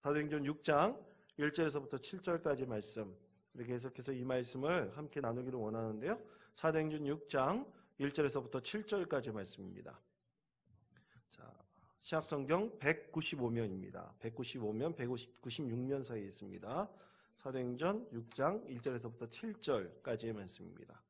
사도행전 6장 1절에서부터 7절까지 말씀, 이렇게 계속해서 이 말씀을 함께 나누기를 원하는데요. 사도행전 6장 1절에서부터 7절까지 말씀입니다. 자, 신약성경 195면입니다. 195면, 196면 사이에 있습니다. 사도행전 6장 1절에서부터 7절까지의 말씀입니다.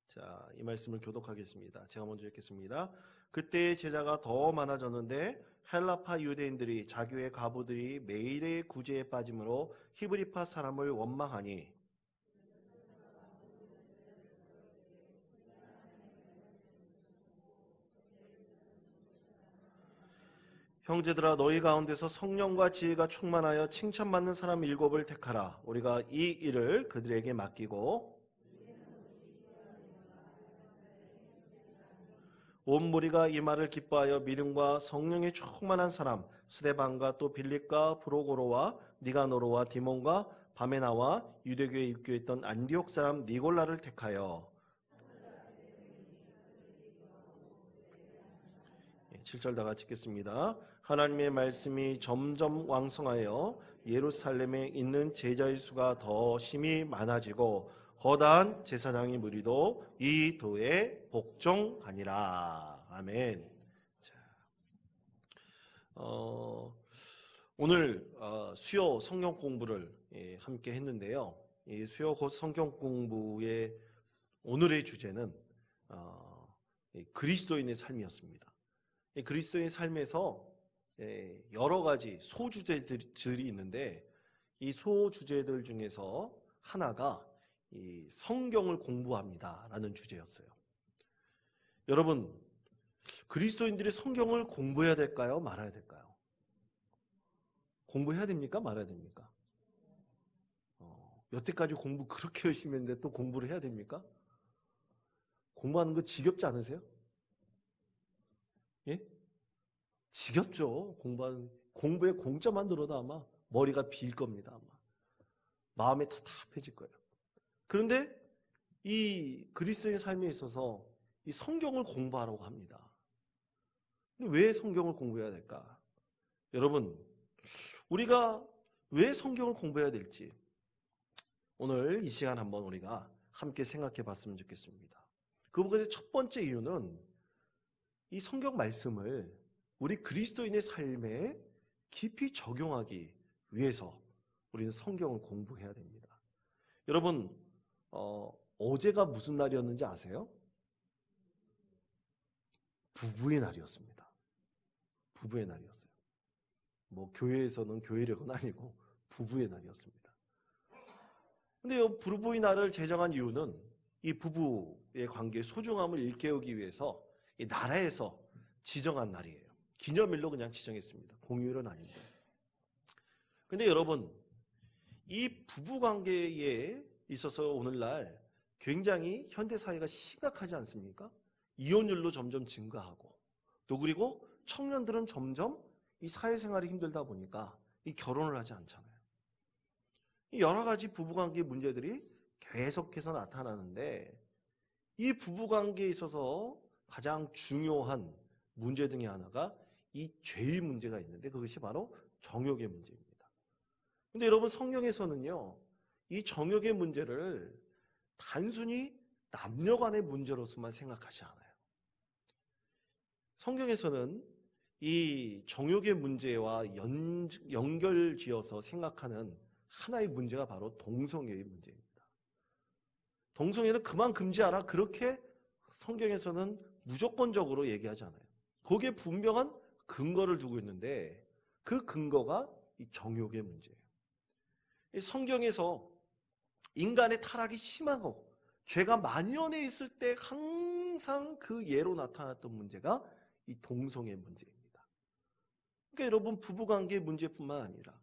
자, 이 말씀을 교독하겠습니다. 제가 먼저 읽겠습니다. 그때 제자가 더 많아졌는데 헬라파 유대인들이 자기의 과부들이 매일의 구제에 빠짐으로 히브리파 사람을 원망하니 형제들아, 너희 가운데서 성령과 지혜가 충만하여 칭찬받는 사람 7을 택하라. 우리가 이 일을 그들에게 맡기고 온 무리가 이 말을 기뻐하여 믿음과 성령에 충만한 사람 스데반과 또 빌립과 브로고로와 니가노로와 디몬과 바메나와 유대교에 입교했던 안디옥 사람 니골라를 택하여 7절 다 같이 읽겠습니다. 하나님의 말씀이 점점 왕성하여 예루살렘에 있는 제자의 수가 더 심히 많아지고 거대한 제사장의 무리도 이 도에 복종하니라. 아멘. 자, 오늘 수요 성경 공부를 함께 했는데요. 이 수요 성경 공부의 오늘의 주제는 그리스도인의 삶이었습니다. 그리스도인의 삶에서 여러 가지 소주제들이 있는데 이 소주제들 중에서 하나가 이 성경을 공부합니다라는 주제였어요. 여러분, 그리스도인들이 성경을 공부해야 될까요? 말아야 될까요? 공부해야 됩니까? 말아야 됩니까? 여태까지 공부 그렇게 열심히 했는데 또 공부를 해야 됩니까? 공부하는 거 지겹지 않으세요? 예? 지겹죠. 공부에 공짜만 들어도 아마 머리가 빌 겁니다. 아마 마음이 답답해질 거예요. 그런데 이 그리스도인 삶에 있어서 이 성경을 공부하라고 합니다. 왜 성경을 공부해야 될까? 여러분, 우리가 왜 성경을 공부해야 될지 오늘 이 시간 한번 우리가 함께 생각해 봤으면 좋겠습니다. 그것의 첫 번째 이유는 이 성경 말씀을 우리 그리스도인의 삶에 깊이 적용하기 위해서 우리는 성경을 공부해야 됩니다. 여러분, 어제가 무슨 날이었는지 아세요? 부부의 날이었습니다. 부부의 날이었어요. 뭐 교회에서는 교회력은 아니고 부부의 날이었습니다. 근데 이 부부의 날을 제정한 이유는 이 부부의 관계의 소중함을 일깨우기 위해서 이 나라에서 지정한 날이에요. 기념일로 그냥 지정했습니다. 공휴일은 아닌데. 근데 여러분, 이 부부 관계에 있어서 오늘날 굉장히 현대 사회가 심각하지 않습니까? 이혼율도 점점 증가하고 또 그리고 청년들은 점점 이 사회생활이 힘들다 보니까 이 결혼을 하지 않잖아요. 여러 가지 부부관계 문제들이 계속해서 나타나는데 이 부부관계에 있어서 가장 중요한 문제 중에 하나가 이 죄의 문제가 있는데 그것이 바로 정욕의 문제입니다. 근데 여러분, 성경에서는요, 이 정욕의 문제를 단순히 남녀 간의 문제로서만 생각하지 않아요. 성경에서는 이 정욕의 문제와 연결지어서 생각하는 하나의 문제가 바로 동성애의 문제입니다. 동성애는 그만 금지하라, 그렇게 성경에서는 무조건적으로 얘기하지 않아요. 거기에 분명한 근거를 두고 있는데 그 근거가 이 정욕의 문제예요. 이 성경에서 인간의 타락이 심하고 죄가 만연해 있을 때 항상 그 예로 나타났던 문제가 이 동성애 문제입니다. 그러니까 여러분, 부부관계 문제뿐만 아니라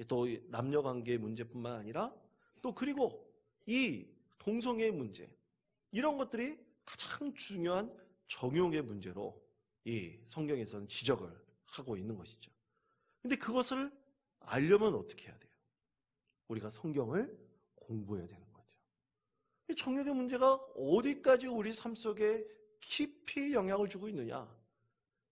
또 남녀관계 문제뿐만 아니라 또 그리고 이 동성애 문제, 이런 것들이 가장 중요한 정욕의 문제로 이 성경에서는 지적을 하고 있는 것이죠. 근데 그것을 알려면 어떻게 해야 돼요? 우리가 성경을 공부해야 되는 거죠. 이 정욕의 문제가 어디까지 우리 삶 속에 깊이 영향을 주고 있느냐?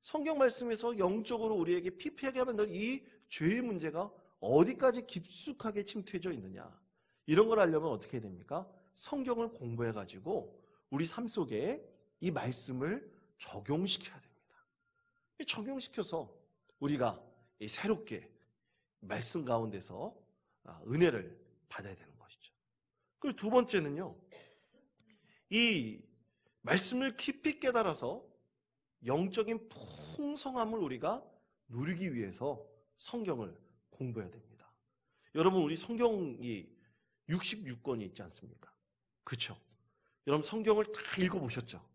성경 말씀에서 영적으로 우리에게 피폐하게 만든 이 죄의 문제가 어디까지 깊숙하게 침투해져 있느냐, 이런 걸 알려면 어떻게 해야 됩니까? 성경을 공부해가지고 우리 삶 속에 이 말씀을 적용시켜야 됩니다. 적용시켜서 우리가 새롭게 말씀 가운데서 은혜를 받아야 되는 것이죠. 그리고 두 번째는요, 이 말씀을 깊이 깨달아서 영적인 풍성함을 우리가 누리기 위해서 성경을 공부해야 됩니다. 여러분, 우리 성경이 66권이 있지 않습니까? 그렇죠? 여러분, 성경을 다 읽어보셨죠?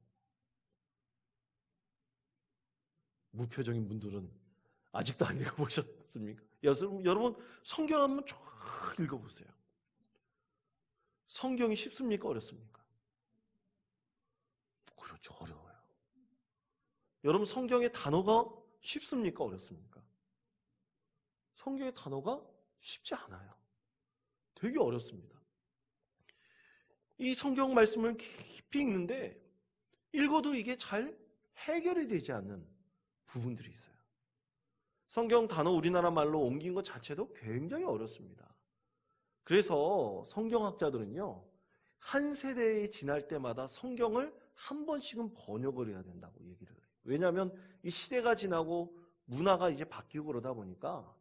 무표정인 분들은 아직도 안 읽어보셨습니까? 여러분, 성경 한번 쫙 읽어보세요. 성경이 쉽습니까? 어렵습니까? 그렇죠, 어려워요. 여러분, 성경의 단어가 쉽습니까? 어렵습니까? 성경의 단어가 쉽지 않아요. 되게 어렵습니다. 이 성경 말씀을 깊이 읽는데 읽어도 이게 잘 해결이 되지 않는 부분들이 있어요. 성경 단어 우리나라 말로 옮긴 것 자체도 굉장히 어렵습니다. 그래서 성경학자들은요, 한 세대에 지날 때마다 성경을 한 번씩은 번역을 해야 된다고 얘기를 해요. 왜냐하면 이 시대가 지나고 문화가 이제 바뀌고 그러다 보니까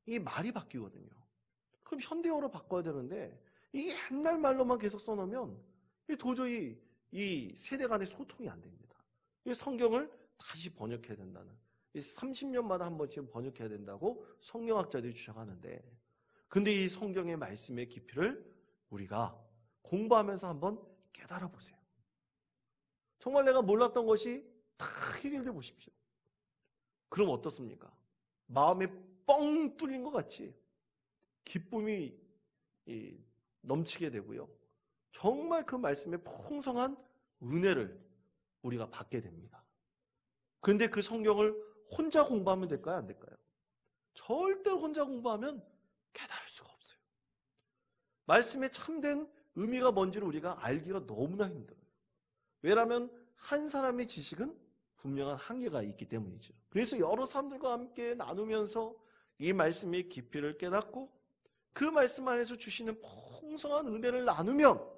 이 말이 바뀌거든요. 그럼 현대어로 바꿔야 되는데 이게 옛날 말로만 계속 써놓으면 도저히 이 세대 간의 소통이 안 됩니다. 이 성경을 다시 번역해야 된다는, 30년마다 한 번씩 번역해야 된다고 성경학자들이 주장하는데, 근데 이 성경의 말씀의 깊이를 우리가 공부하면서 한번 깨달아 보세요. 정말 내가 몰랐던 것이 다 해결돼 보십시오. 그럼 어떻습니까? 마음에 뻥 뚫린 것 같이 기쁨이 넘치게 되고요. 정말 그 말씀의 풍성한 은혜를 우리가 받게 됩니다. 그런데 그 성경을 혼자 공부하면 될까요? 안 될까요? 절대로 혼자 공부하면 깨달을 수가 없어요. 말씀의 참된 의미가 뭔지를 우리가 알기가 너무나 힘들어요. 왜냐하면 한 사람의 지식은 분명한 한계가 있기 때문이죠. 그래서 여러 사람들과 함께 나누면서 이 말씀의 깊이를 깨닫고 그 말씀 안에서 주시는 풍성한 은혜를 나누면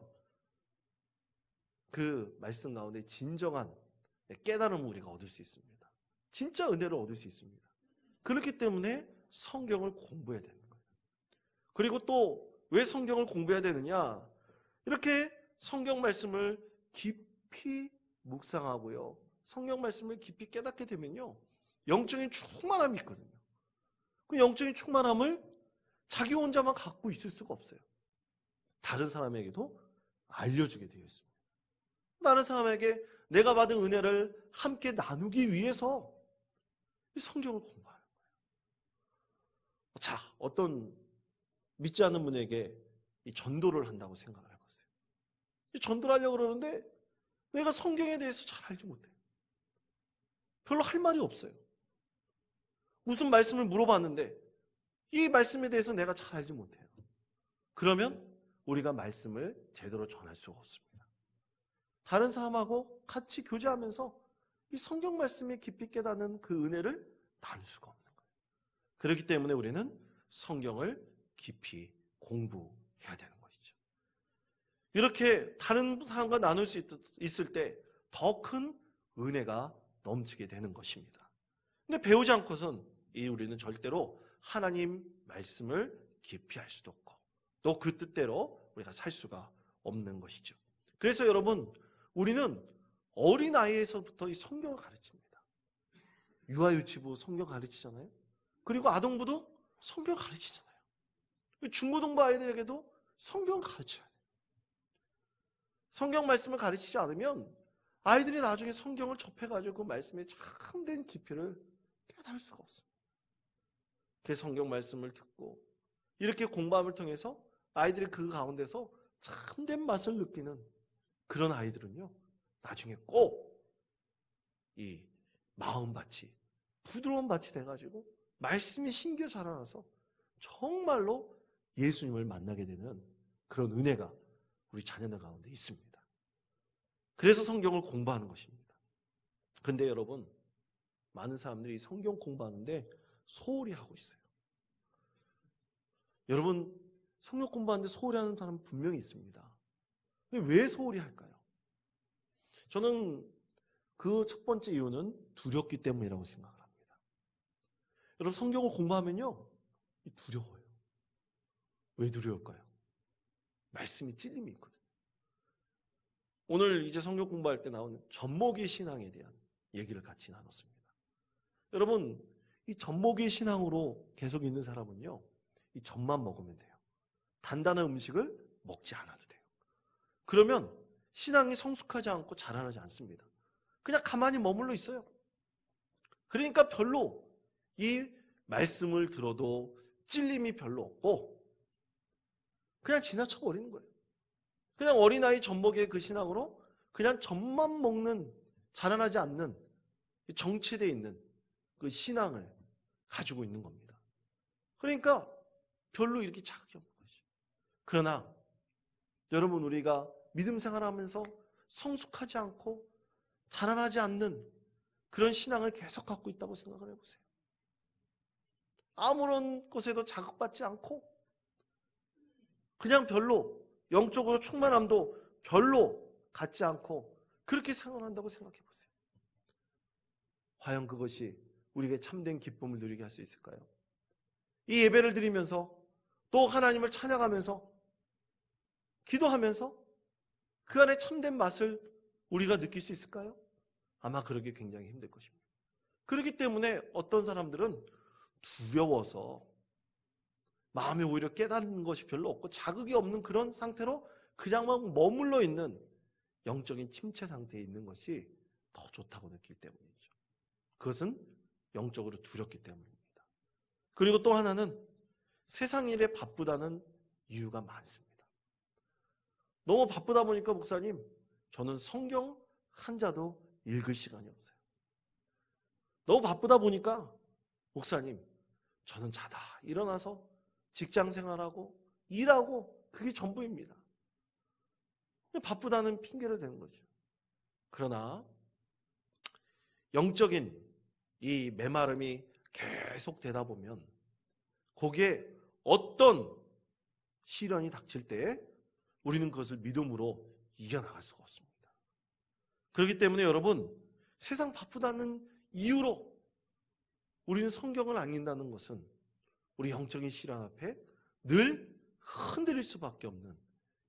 그 말씀 가운데 진정한 깨달음을 우리가 얻을 수 있습니다. 진짜 은혜를 얻을 수 있습니다. 그렇기 때문에 성경을 공부해야 되는 거예요. 그리고 또 왜 성경을 공부해야 되느냐? 이렇게 성경 말씀을 깊이 묵상하고요, 성경 말씀을 깊이 깨닫게 되면요, 영적인 충만함이 있거든요. 그 영적인 충만함을 자기 혼자만 갖고 있을 수가 없어요. 다른 사람에게도 알려주게 되어 있습니다. 다른 사람에게 내가 받은 은혜를 함께 나누기 위해서 이 성경을 공부하는 거예요. 자, 어떤 믿지 않는 분에게 이 전도를 한다고 생각을 해보세요. 이 전도를 하려고 그러는데 내가 성경에 대해서 잘 알지 못해요. 별로 할 말이 없어요. 무슨 말씀을 물어봤는데 이 말씀에 대해서 내가 잘 알지 못해요. 그러면 우리가 말씀을 제대로 전할 수가 없습니다. 다른 사람하고 같이 교제하면서 이 성경 말씀에 깊이 깨닫는 그 은혜를 나눌 수가 없는 거예요. 그렇기 때문에 우리는 성경을 깊이 공부해야 되는 것이죠. 이렇게 다른 사람과 나눌 수 있을 때 더 큰 은혜가 넘치게 되는 것입니다. 근데 배우지 않고선 우리는 절대로 하나님 말씀을 깊이 할 수도 없고 또 그 뜻대로 우리가 살 수가 없는 것이죠. 그래서 여러분, 우리는 어린아이에서부터 이 성경을 가르칩니다. 유아유치부 성경 가르치잖아요. 그리고 아동부도 성경 가르치잖아요. 중고등부 아이들에게도 성경을 가르쳐야 돼요. 성경 말씀을 가르치지 않으면 아이들이 나중에 성경을 접해가지고 그 말씀의 참된 깊이를 깨달을 수가 없습니다. 그 성경 말씀을 듣고 이렇게 공부함을 통해서 아이들이 그 가운데서 참된 맛을 느끼는 그런 아이들은요, 나중에 꼭 이 마음밭이 부드러운 밭이 돼가지고 말씀이 심겨 자라나서 정말로 예수님을 만나게 되는 그런 은혜가 우리 자녀들 가운데 있습니다. 그래서 성경을 공부하는 것입니다. 그런데 여러분, 많은 사람들이 성경 공부하는데 소홀히 하고 있어요. 여러분, 성경 공부하는데 소홀히 하는 사람 분명히 있습니다. 근데 왜 소홀히 할까요? 저는 그 첫 번째 이유는 두렵기 때문이라고 생각을 합니다. 여러분, 성경을 공부하면요, 두려워요. 왜 두려울까요? 말씀이 찔림이 있거든요. 오늘 이제 성경 공부할 때 나오는 젖먹이 신앙에 대한 얘기를 같이 나눴습니다. 여러분, 이 젖먹이 신앙으로 계속 있는 사람은요, 이 젖만 먹으면 돼요. 단단한 음식을 먹지 않아도 돼요. 그러면 신앙이 성숙하지 않고 자라나지 않습니다. 그냥 가만히 머물러 있어요. 그러니까 별로 이 말씀을 들어도 찔림이 별로 없고 그냥 지나쳐 버리는 거예요. 그냥 어린아이 젖먹이의 그 신앙으로 그냥 젖만 먹는, 자라나지 않는, 정체되어 있는 그 신앙을 가지고 있는 겁니다. 그러니까 별로 이렇게 자극이 없는 거죠. 그러나 여러분, 우리가 믿음 생활하면서 성숙하지 않고 자라나지 않는 그런 신앙을 계속 갖고 있다고 생각을 해보세요. 아무런 것에도 자극받지 않고 그냥 별로 영적으로 충만함도 별로 갖지 않고 그렇게 생활한다고 생각해 보세요. 과연 그것이 우리에게 참된 기쁨을 누리게 할 수 있을까요? 이 예배를 드리면서 또 하나님을 찬양하면서 기도하면서 그 안에 참된 맛을 우리가 느낄 수 있을까요? 아마 그러기 굉장히 힘들 것입니다. 그렇기 때문에 어떤 사람들은 두려워서 마음에 오히려 깨닫는 것이 별로 없고 자극이 없는 그런 상태로 그냥 막 머물러 있는 영적인 침체 상태에 있는 것이 더 좋다고 느끼기 때문이죠. 그것은 영적으로 두렵기 때문입니다. 그리고 또 하나는 세상 일에 바쁘다는 이유가 많습니다. 너무 바쁘다 보니까 목사님, 저는 성경 한 자도 읽을 시간이 없어요. 너무 바쁘다 보니까 목사님, 저는 자다 일어나서 직장 생활하고 일하고 그게 전부입니다. 바쁘다는 핑계를 대는 거죠. 그러나 영적인 이 메마름이 계속 되다 보면 거기에 어떤 시련이 닥칠 때 우리는 그것을 믿음으로 이겨나갈 수가 없습니다. 그렇기 때문에 여러분, 세상 바쁘다는 이유로 우리는 성경을 안 읽는다는 것은 우리 영적인 시련 앞에 늘 흔들릴 수밖에 없는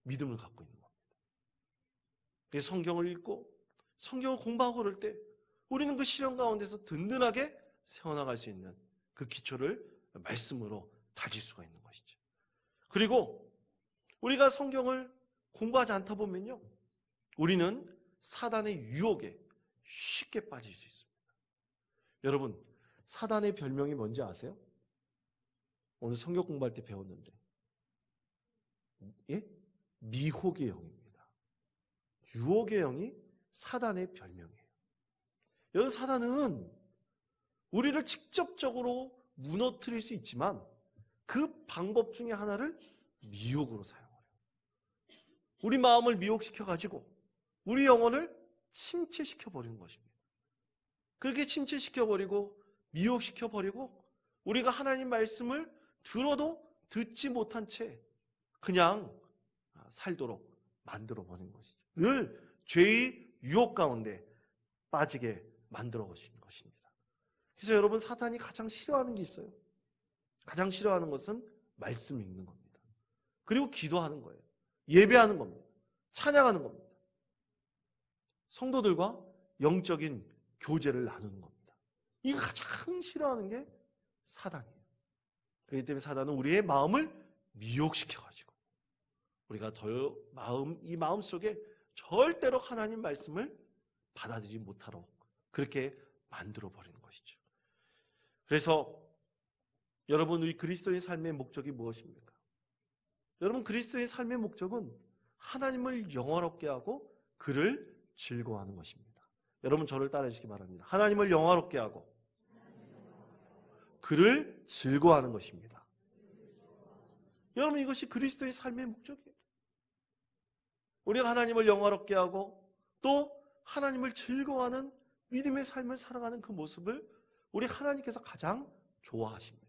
믿음을 갖고 있는 겁니다. 그래서 성경을 읽고 성경을 공부하고 그럴 때 우리는 그 시련 가운데서 든든하게 세워나갈 수 있는 그 기초를 말씀으로 다질 수가 있는 것이죠. 그리고 우리가 성경을 공부하지 않다 보면요, 우리는 사단의 유혹에 쉽게 빠질 수 있습니다. 여러분, 사단의 별명이 뭔지 아세요? 오늘 성경 공부할 때 배웠는데, 예? 미혹의 영입니다. 유혹의 영이 사단의 별명이에요. 여러분, 사단은 우리를 직접적으로 무너뜨릴 수 있지만 그 방법 중에 하나를 미혹으로 사용해요. 우리 마음을 미혹시켜가지고 우리 영혼을 침체시켜버리는 것입니다. 그렇게 침체시켜버리고 미혹시켜버리고 우리가 하나님 말씀을 들어도 듣지 못한 채 그냥 살도록 만들어버리는 것이죠. 늘 죄의 유혹 가운데 빠지게 만들어버리는 것입니다. 그래서 여러분, 사탄이 가장 싫어하는 게 있어요. 가장 싫어하는 것은 말씀 읽는 겁니다. 그리고 기도하는 거예요. 예배하는 겁니다. 찬양하는 겁니다. 성도들과 영적인 교제를 나누는 겁니다. 이거 가장 싫어하는 게 사단이에요. 그렇기 때문에 사단은 우리의 마음을 미혹시켜가지고 우리가 이 마음 속에 절대로 하나님 말씀을 받아들이지 못하도록 그렇게 만들어버리는 것이죠. 그래서 여러분, 우리 그리스도의 삶의 목적이 무엇입니까? 여러분, 그리스도의 삶의 목적은 하나님을 영화롭게 하고 그를 즐거워하는 것입니다. 여러분, 저를 따라해 주시기 바랍니다. 하나님을 영화롭게 하고 그를 즐거워하는 것입니다. 여러분, 이것이 그리스도의 삶의 목적이에요. 우리가 하나님을 영화롭게 하고 또 하나님을 즐거워하는 믿음의 삶을 살아가는 그 모습을 우리 하나님께서 가장 좋아하십니다.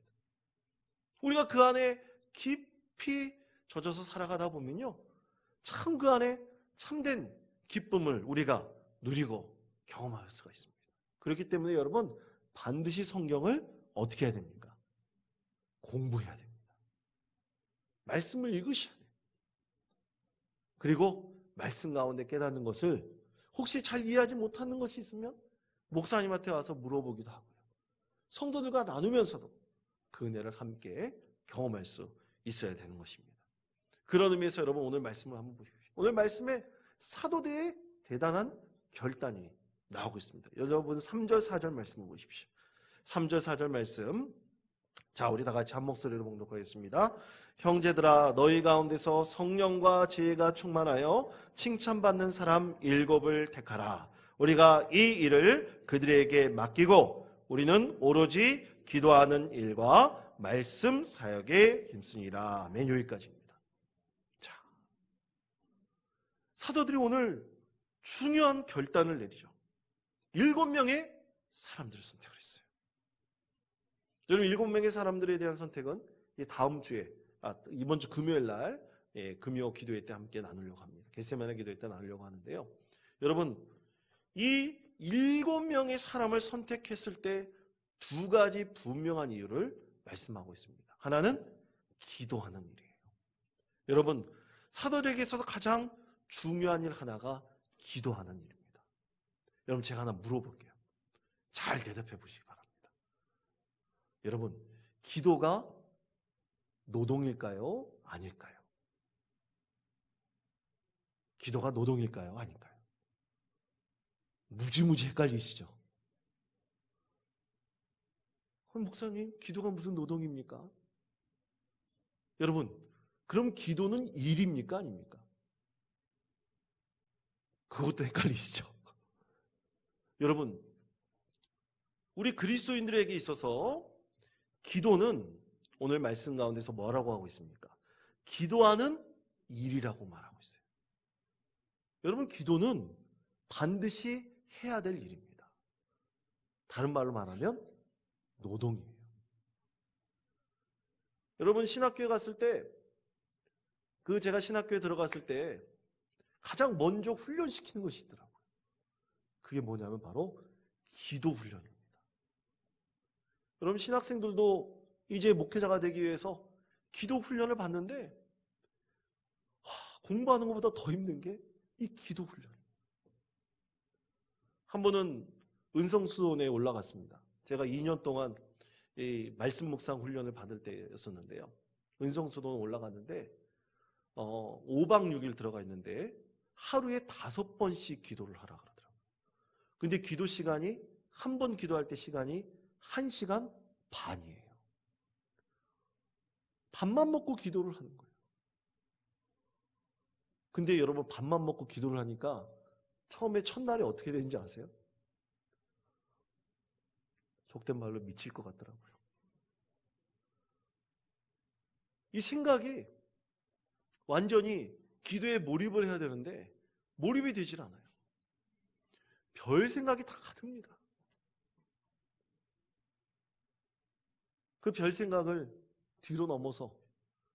우리가 그 안에 깊이 젖어서 살아가다 보면요, 참 그 안에 참된 기쁨을 우리가 누리고 경험할 수가 있습니다. 그렇기 때문에 여러분, 반드시 성경을 어떻게 해야 됩니까? 공부해야 됩니다. 말씀을 읽으셔야 돼요. 그리고 말씀 가운데 깨닫는 것을 혹시 잘 이해하지 못하는 것이 있으면 목사님한테 와서 물어보기도 하고요. 성도들과 나누면서도 그 은혜를 함께 경험할 수 있어야 되는 것입니다. 그런 의미에서 여러분, 오늘 말씀을 한번 보십시오. 오늘 말씀에 사도들의 대단한 결단이 나오고 있습니다. 여러분 3절 4절 말씀을 보십시오. 3절 4절 말씀, 자, 우리 다 같이 한 목소리로 봉독하겠습니다. 형제들아, 너희 가운데서 성령과 지혜가 충만하여 칭찬받는 사람 7을 택하라. 우리가 이 일을 그들에게 맡기고 우리는 오로지 기도하는 일과 말씀 사역에 힘쓰니라. 아멘. 여기까지입니다. 자, 사도들이 오늘 중요한 결단을 내리죠. 7명의 사람들을 선택을 했어요. 여러분, 7명의 사람들에 대한 선택은 다음 주에, 이번 주 금요일 날, 금요 기도회 때 함께 나누려고 합니다. 겟세마네 기도회 때 나누려고 하는데요. 여러분, 이 7명의 사람을 선택했을 때 2가지 분명한 이유를 말씀하고 있습니다. 하나는 기도하는 일이에요. 여러분, 사도들에게 있어서 가장 중요한 일 하나가 기도하는 일입니다. 여러분, 제가 하나 물어볼게요. 잘 대답해 보시기 바랍니다. 여러분, 기도가 노동일까요? 아닐까요? 기도가 노동일까요? 아닐까요? 무지무지 헷갈리시죠? 목사님, 기도가 무슨 노동입니까? 여러분, 그럼 기도는 일입니까? 아닙니까? 그것도 헷갈리시죠? 여러분, 우리 그리스도인들에게 있어서 기도는 오늘 말씀 가운데서 뭐라고 하고 있습니까? 기도하는 일이라고 말하고 있어요. 여러분, 기도는 반드시 해야 될 일입니다. 다른 말로 말하면 노동이에요. 여러분, 신학교에 갔을 때, 제가 신학교에 들어갔을 때 가장 먼저 훈련시키는 것이 있더라고요. 그게 뭐냐면 바로 기도 훈련입니다. 여러분, 신학생들도 이제 목회자가 되기 위해서 기도 훈련을 받는데 공부하는 것보다 더 힘든 게 이 기도 훈련입니다. 한 번은 은성수원에 올라갔습니다. 제가 2년 동안 이 말씀 묵상 훈련을 받을 때였었는데요. 은성수원 올라갔는데 5박 6일 들어가 있는데 하루에 5번씩 기도를 하라 그러더라고요. 근데 기도 시간이, 한 번 기도할 때 시간이 1시간 반이에요. 밥만 먹고 기도를 하는 거예요. 근데 여러분, 밥만 먹고 기도를 하니까 처음에 첫날에 어떻게 되는지 아세요? 속된 말로 미칠 것 같더라고요. 이 생각이 완전히 기도에 몰입을 해야 되는데 몰입이 되질 않아요. 별 생각이 다 듭니다. 그 별 생각을 뒤로 넘어서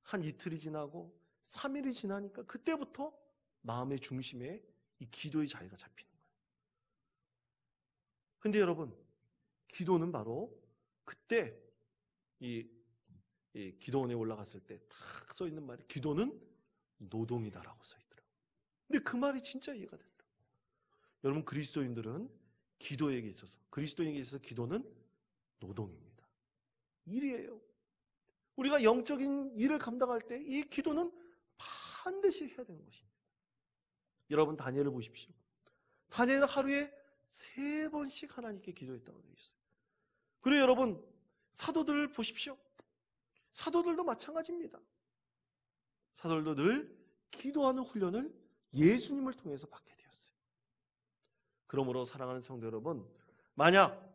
한 이틀이 지나고 3일이 지나니까 그때부터 마음의 중심에 이 기도의 자리가 잡히는 거예요. 근데 여러분, 기도는 바로 그때 이 기도원에 올라갔을 때 탁 써 있는 말이 기도는 노동이다라고 써 있더라고요. 근데 그 말이 진짜 이해가 되더라고요. 여러분, 그리스도인들은 기도에게 있어서, 그리스도인에게 있어서 기도는 노동입니다. 일이에요. 우리가 영적인 일을 감당할 때 이 기도는 반드시 해야 되는 것입니다. 여러분, 다니엘을 보십시오. 다니엘은 하루에 3번씩 하나님께 기도했다고 되어 있어요. 그리고 여러분, 사도들을 보십시오. 사도들도 마찬가지입니다. 사도들도 늘 기도하는 훈련을 예수님을 통해서 받게 되었어요. 그러므로 사랑하는 성도 여러분, 만약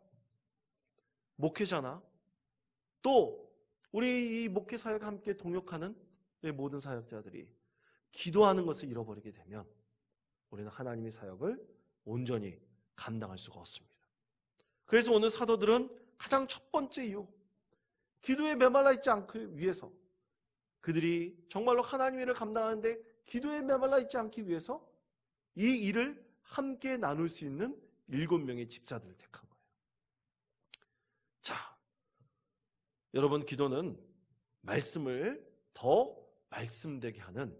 목회자나 또 우리 이 목회 사역과 함께 동역하는 모든 사역자들이 기도하는 것을 잃어버리게 되면 우리는 하나님의 사역을 온전히 감당할 수가 없습니다. 그래서 오늘 사도들은 가장 첫 번째 이유, 기도에 메말라 있지 않기 위해서, 그들이 정말로 하나님의 일을 감당하는데 기도에 메말라 있지 않기 위해서 이 일을 함께 나눌 수 있는 7명의 집사들을 택한 거예요. 자, 여러분, 기도는 말씀을 더 말씀되게 하는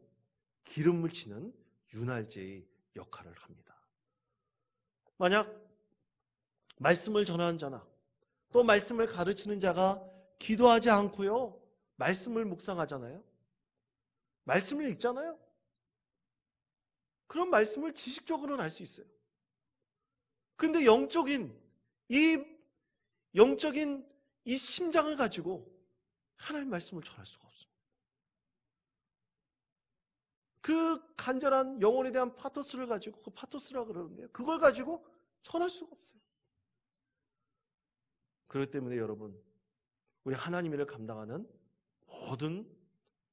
기름을 치는 윤활제의 역할을 합니다. 만약 말씀을 전하는 자나 또 말씀을 가르치는 자가 기도하지 않고요, 말씀을 묵상하잖아요, 말씀을 읽잖아요, 그런 말씀을 지식적으로는 알 수 있어요. 근데 영적인 이 심장을 가지고 하나님 말씀을 전할 수가 없습니다. 그 간절한 영혼에 대한 파토스를 가지고, 그 파토스라고 그러는데요, 그걸 가지고 전할 수가 없어요. 그렇기 때문에 여러분, 우리 하나님의 일을 감당하는 모든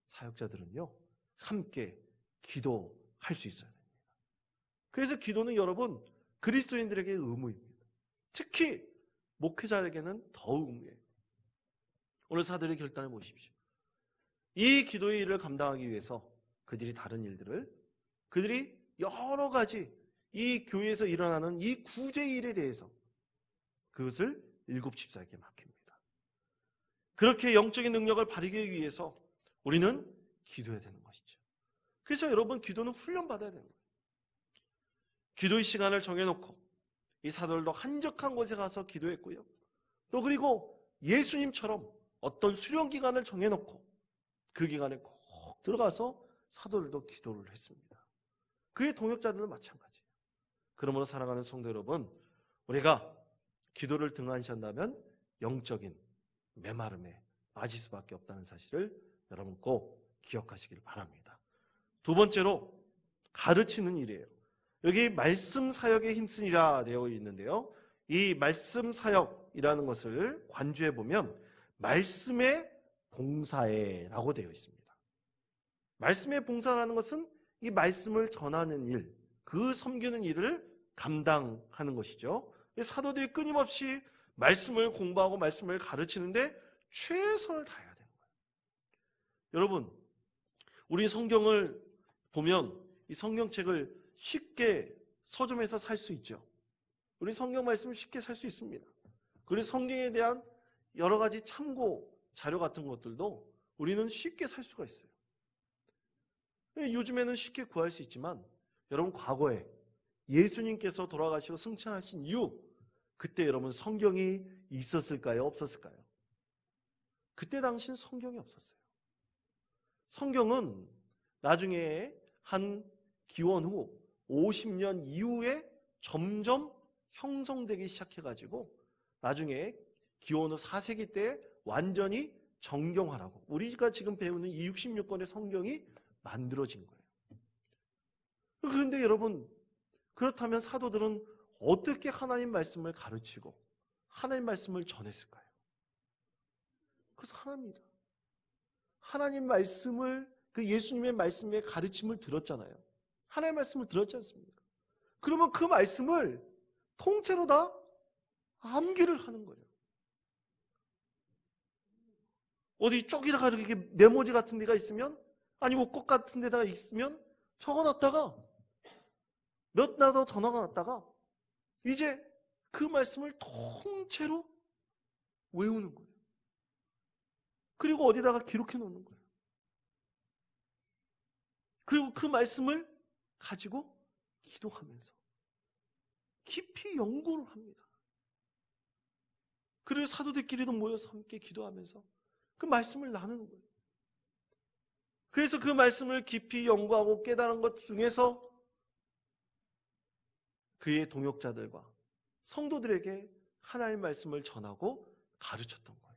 사역자들은요, 함께 기도할 수 있어야 됩니다. 그래서 기도는 여러분, 그리스도인들에게 의무입니다. 특히 목회자에게는 더 의무예요. 오늘 사도의 결단을 보십시오. 이 기도의 일을 감당하기 위해서 그들이 다른 일들을, 그들이 여러 가지 이 교회에서 일어나는 이 구제의 일에 대해서 그것을 7 집사에게 맡깁니다. 그렇게 영적인 능력을 발휘하기 위해서 우리는 기도해야 되는 것이죠. 그래서 여러분, 기도는 훈련받아야 되는 거예요. 기도의 시간을 정해놓고 이 사도들도 한적한 곳에 가서 기도했고요, 또 그리고 예수님처럼 어떤 수련 기간을 정해놓고 그 기간에 꼭 들어가서 사도들도 기도를 했습니다. 그의 동역자들은 마찬가지예요. 그러므로 사랑하는 성도 여러분, 우리가 기도를 등한시한다면 영적인 메마름에 빠질 수밖에 없다는 사실을 여러분 꼭 기억하시길 바랍니다. 두 번째로, 가르치는 일이에요. 여기 말씀 사역에 힘쓰니라 되어 있는데요, 이 말씀 사역이라는 것을 관주해 보면 말씀의 봉사에라고 되어 있습니다. 말씀의 봉사라는 것은 이 말씀을 전하는 일, 그 섬기는 일을 감당하는 것이죠. 사도들이 끊임없이 말씀을 공부하고 말씀을 가르치는데 최선을 다해야 되는 거예요. 여러분, 우리 성경을 보면 이 성경책을 쉽게 서점에서 살 수 있죠. 우리 성경 말씀을 쉽게 살 수 있습니다. 그리고 성경에 대한 여러 가지 참고 자료 같은 것들도 우리는 쉽게 살 수가 있어요. 요즘에는 쉽게 구할 수 있지만 여러분, 과거에 예수님께서 돌아가시고 승천하신 이후 그때 여러분 성경이 있었을까요? 없었을까요? 그때 당시는 성경이 없었어요. 성경은 나중에 한 기원 후 50년 이후에 점점 형성되기 시작해가지고 나중에 기원 후 4세기 때 완전히 정경화라고, 우리가 지금 배우는 이 66권의 성경이 만들어진 거예요. 그런데 여러분, 그렇다면 사도들은 어떻게 하나님 말씀을 가르치고 하나님 말씀을 전했을까요? 그래서 하나입니다. 하나님 말씀을, 그 예수님의 말씀의 가르침을 들었잖아요. 하나님의 말씀을 들었지 않습니까? 그러면 그 말씀을 통째로 다 암기를 하는 거예요. 어디 쪽에다가 이렇게 메모지 같은 데가 있으면, 아니면 꽃 같은 데다가 있으면 적어놨다가 몇 날 더 전화가 났다가 이제 그 말씀을 통째로 외우는 거예요. 그리고 어디다가 기록해 놓는 거예요. 그리고 그 말씀을 가지고 기도하면서 깊이 연구를 합니다. 그리고 사도들끼리도 모여서 함께 기도하면서 그 말씀을 나누는 거예요. 그래서 그 말씀을 깊이 연구하고 깨달은 것 중에서 그의 동역자들과 성도들에게 하나님의 말씀을 전하고 가르쳤던 거예요.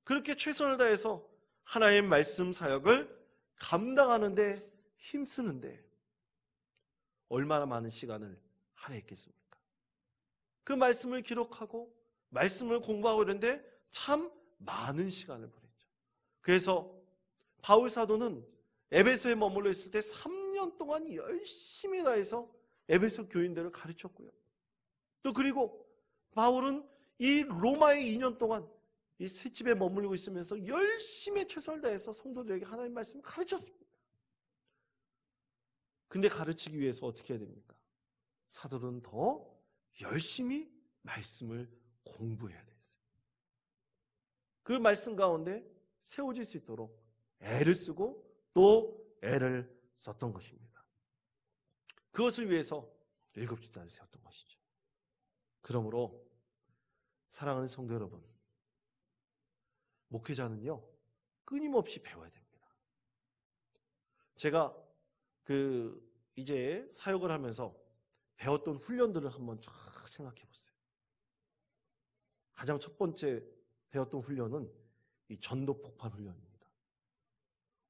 그렇게 최선을 다해서 하나님의 말씀 사역을 감당하는데 힘쓰는데 얼마나 많은 시간을 할애했겠습니까? 그 말씀을 기록하고 말씀을 공부하고 이러는데 참 많은 시간을 보냈죠. 그래서 바울 사도는 에베소에 머물러 있을 때 3년 동안 열심히 다해서 에베소 교인들을 가르쳤고요. 또 그리고 바울은 이 로마에 2년 동안 이 셋집에 머물고 있으면서 열심히 최선을 다해서 성도들에게 하나님의 말씀을 가르쳤습니다. 근데 가르치기 위해서 어떻게 해야 됩니까? 사도는 더 열심히 말씀을 공부해야 됐어요. 그 말씀 가운데 세워질 수 있도록 애를 쓰고 또 애를 썼던 것입니다. 그것을 위해서 7주단을 세웠던 것이죠. 그러므로 사랑하는 성도 여러분, 목회자는요 끊임없이 배워야 됩니다. 제가 이제 사역을 하면서 배웠던 훈련들을 한번 쫙 생각해 보세요. 가장 첫 번째 배웠던 훈련은 이 전도 폭발 훈련입니다.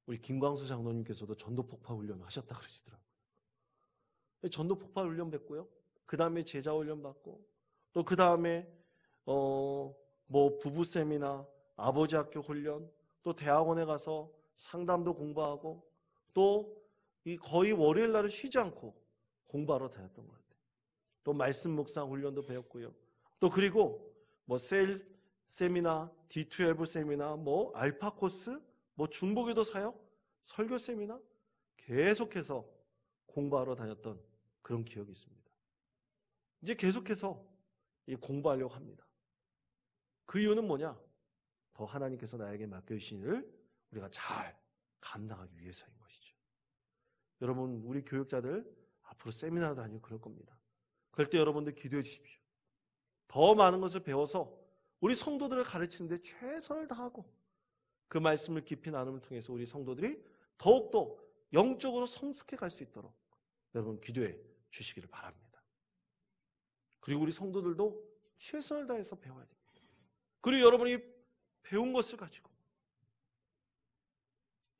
우리 김광수 장로님께서도 전도 폭발 훈련을 하셨다 그러시더라고요. 전도 폭발 훈련 받고요. 그 다음에 제자 훈련 받고 또 그 다음에 뭐 부부 세미나, 아버지 학교 훈련, 또 대학원에 가서 상담도 공부하고 또 이 거의 월요일 날은 쉬지 않고 공부하러 다녔던 것 같아요. 또 말씀 묵상 훈련도 배웠고요. 또 그리고 뭐 세일즈 세미나, D12 세미나, 뭐 알파 코스, 뭐 중보기도 사역, 설교 세미나 계속해서 공부하러 다녔던 그런 기억이 있습니다. 이제 계속해서 공부하려고 합니다. 그 이유는 뭐냐? 더 하나님께서 나에게 맡겨주신 일을 우리가 잘 감당하기 위해서인 것이죠. 여러분, 우리 교육자들 앞으로 세미나 다니고 그럴 겁니다. 그럴 때 여러분들 기도해 주십시오. 더 많은 것을 배워서 우리 성도들을 가르치는데 최선을 다하고 그 말씀을 깊이 나눔을 통해서 우리 성도들이 더욱더 영적으로 성숙해 갈 수 있도록 여러분 기도해 주시기를 바랍니다. 그리고 우리 성도들도 최선을 다해서 배워야 됩니다. 그리고 여러분이 배운 것을 가지고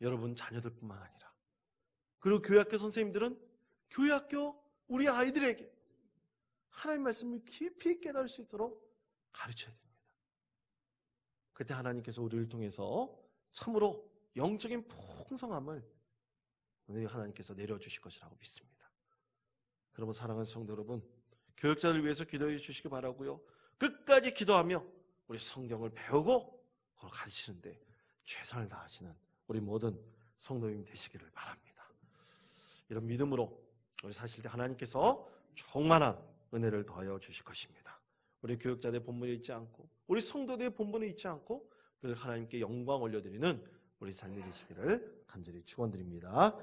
여러분 자녀들뿐만 아니라 그리고 교회학교 선생님들은 교회학교 우리 아이들에게 하나님의 말씀을 깊이 깨달을 수 있도록 가르쳐야 됩니다. 그때 하나님께서 우리를 통해서 참으로 영적인 풍성함을 오늘 하나님께서 내려주실 것이라고 믿습니다. 여러분 사랑하는 성도 여러분, 교육자를 위해서 기도해 주시기 바라고요. 끝까지 기도하며 우리 성경을 배우고 그걸 가르치는데 최선을 다하시는 우리 모든 성도님 되시기를 바랍니다. 이런 믿음으로 우리 사실 때 하나님께서 충만한 은혜를 더하여 주실 것입니다. 우리 교육자들 본분에 있지 않고 우리 성도들의 본분에 있지 않고 늘 하나님께 영광 올려드리는 우리 삶이 되시기를 간절히 축원드립니다.